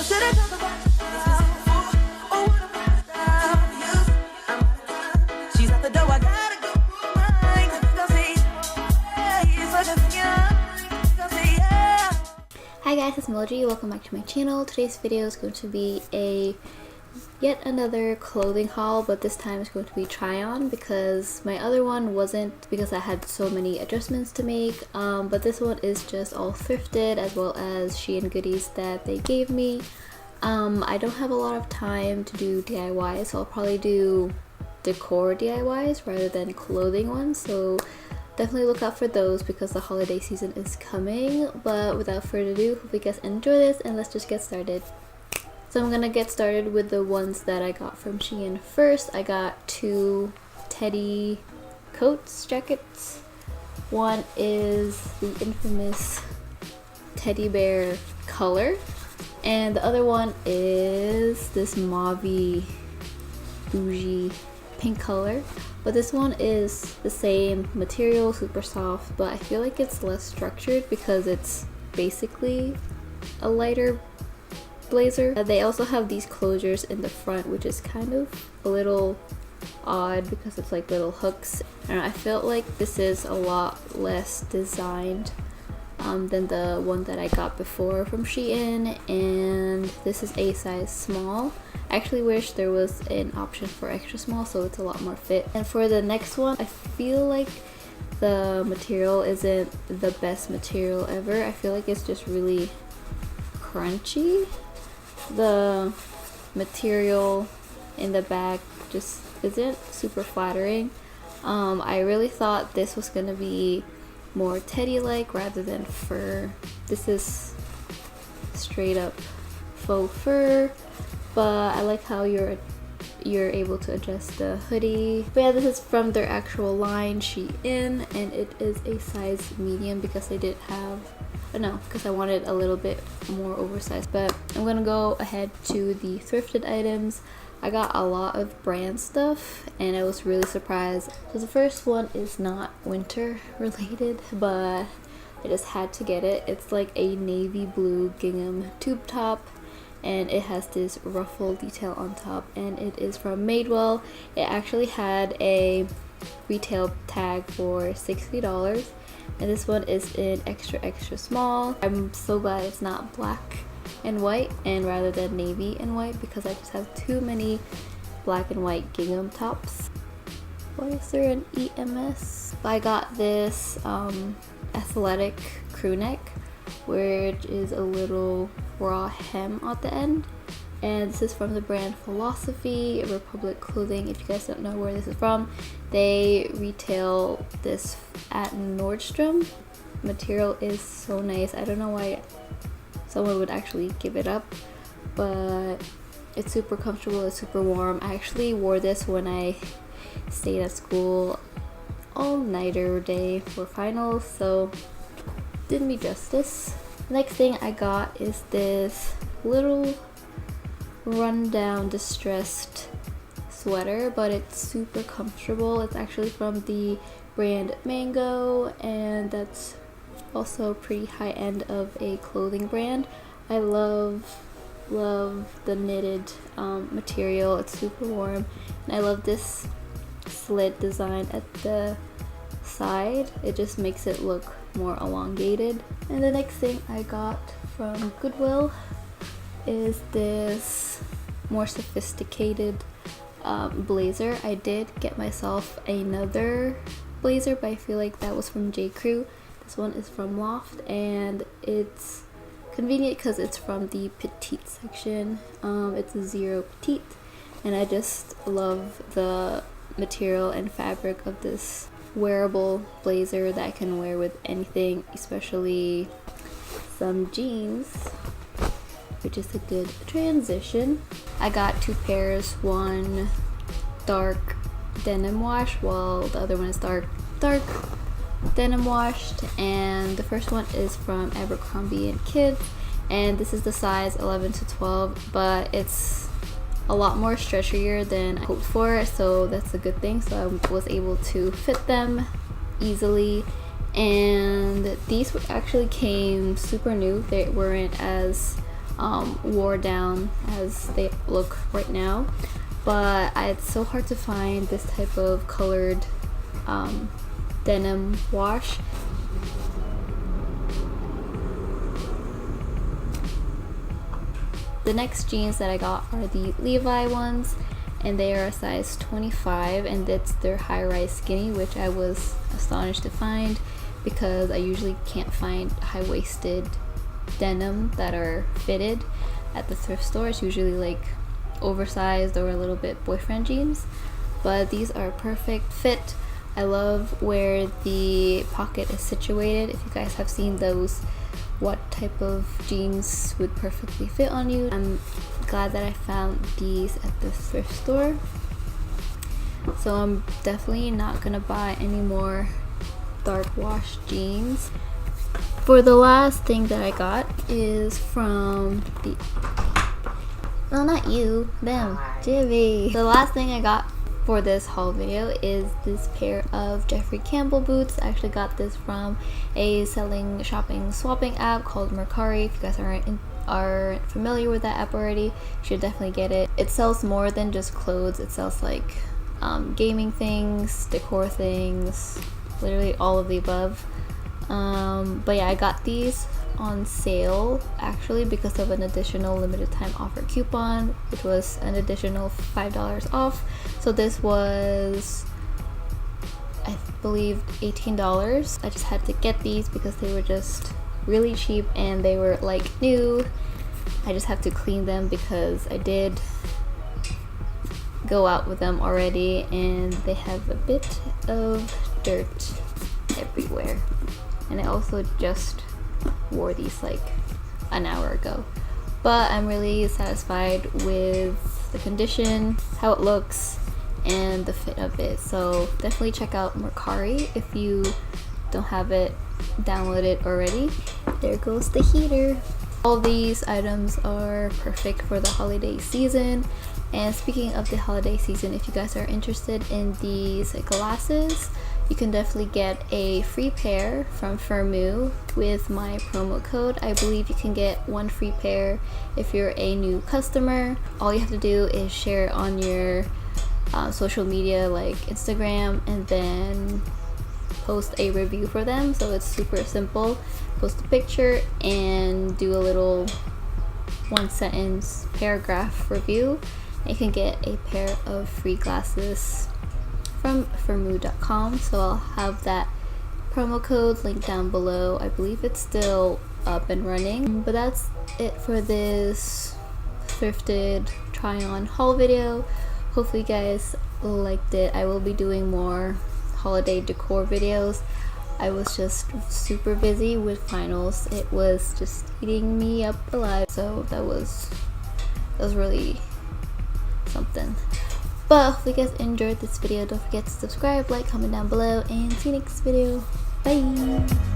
Hi guys, it's Melody. Welcome back to my channel. Today's video is going to be yet another clothing haul, but this time it's going to be try on because my other one wasn't, because I had so many adjustments to make. But this one is just all thrifted as well as SHEIN goodies that they gave me. I don't have a lot of time to do DIYs, so I'll probably do decor DIYs rather than clothing ones. So definitely look out for those because the holiday season is coming. But without further ado, hope you guys enjoy this and let's just get started. So I'm gonna get started with the ones that I got from SHEIN first. I got two teddy jackets. One is the infamous teddy bear color, and the other one is this mauvey bougie pink color. But this one is the same material, super soft, but I feel like it's less structured because it's basically a lighter blazer. They also have these closures in the front, which is kind of a little odd because it's like little hooks. And I felt like this is a lot less designed than the one that I got before from SHEIN, and this is a size small. I actually wish there was an option for extra small so it's a lot more fit. And for the next one, I feel like the material isn't the best material ever. I feel like it's just really crunchy. The material in the back just isn't super flattering. I really thought this was gonna be more teddy-like rather than fur. This is straight up faux fur, but I like how you're able to adjust the hoodie. But yeah, this is from their actual line, SHEIN, and it is a size medium because they didn't have, because I wanted a little bit more oversized. But I'm gonna go ahead to the thrifted items. I got a lot of brand stuff and I was really surprised. So the first one is not winter related, but I just had to get it. It's like a navy blue gingham tube top and it has this ruffle detail on top, and it is from Madewell. It actually had a retail tag for $60, and this one is in extra small. I'm so glad it's not black and white and rather than navy and white because I just have too many black and white gingham tops. Why is there an EMS? I got this athletic crew neck, which is a little raw hem at the end, and this is from the brand Philosophy Republic Clothing. If you guys don't know where this is from, they retail this at Nordstrom. Material is so nice. I don't know why someone would actually give it up, but it's super comfortable, it's super warm. I actually wore this when I stayed at school all-nighter day for finals, so did me justice. Next thing I got is this little rundown distressed sweater, but it's super comfortable. It's actually from the brand Mango, and that's also pretty high end of a clothing brand. I love the knitted material. It's super warm, and I love this slit design at the side. It just makes it look more elongated. And the next thing I got from Goodwill is this more sophisticated blazer. I did get myself another blazer, but I feel like that was from J. Crew. This one is from Loft, and it's convenient because it's from the petite section. It's a 0 petite, and I just love the material and fabric of this wearable blazer that I can wear with anything, especially some jeans, which is a good transition. I got two pairs, one dark denim wash while the other one is dark denim washed, and the first one is from Abercrombie & Kids, and this is the size 11 to 12, but it's a lot more stretchier than I hoped for, so that's a good thing. So I was able to fit them easily, and these actually came super new. They weren't as wore down as they look right now, but it's so hard to find this type of colored denim wash. The next jeans that I got are the Levi ones, and they are a size 25, and it's their high-rise skinny, which I was astonished to find because I usually can't find high-waisted denim that are fitted at the thrift store. It's usually like oversized or a little bit boyfriend jeans, but these are a perfect fit. I love where the pocket is situated. If you guys have seen those, what type of jeans would perfectly fit on you. I'm glad that I found these at the thrift store, so I'm definitely not gonna buy any more dark wash jeans. For the last thing that I got is from the, well, not you, them, Jimmy. The last thing I got for this haul video is this pair of Jeffrey Campbell boots. I actually got this from a selling, shopping, swapping app called Mercari. If you guys aren't familiar with that app already, you should definitely get it. It sells more than just clothes. It sells like gaming things, decor things, literally all of the above. But yeah, I got these on sale actually because of an additional limited time offer coupon, which was an additional $5 off. So this was, I believe, $18. I just had to get these because they were just really cheap and they were like new. I just have to clean them because I did go out with them already and they have a bit of dirt everywhere. And I also just wore these like an hour ago, but I'm really satisfied with the condition, how it looks, and the fit of it. So definitely check out Mercari if you don't have it downloaded already. There goes the heater. All these items are perfect for the holiday season. And speaking of the holiday season, if you guys are interested in these glasses, you can definitely get a free pair from FIRMOO with my promo code. I believe you can get one free pair if you're a new customer. All you have to do is share it on your social media like Instagram and then post a review for them. So it's super simple. Post a picture and do a little 1-sentence paragraph review. You can get a pair of free glasses from FIRMOO.com. So I'll have that promo code linked down below. I believe it's still up and running. But that's it for this thrifted try on haul video. Hopefully you guys liked it. I will be doing more holiday decor videos. I was just super busy with finals. It was just eating me up alive. So that was really something. But if you guys enjoyed this video, don't forget to subscribe, like, comment down below, and see you next video. Bye!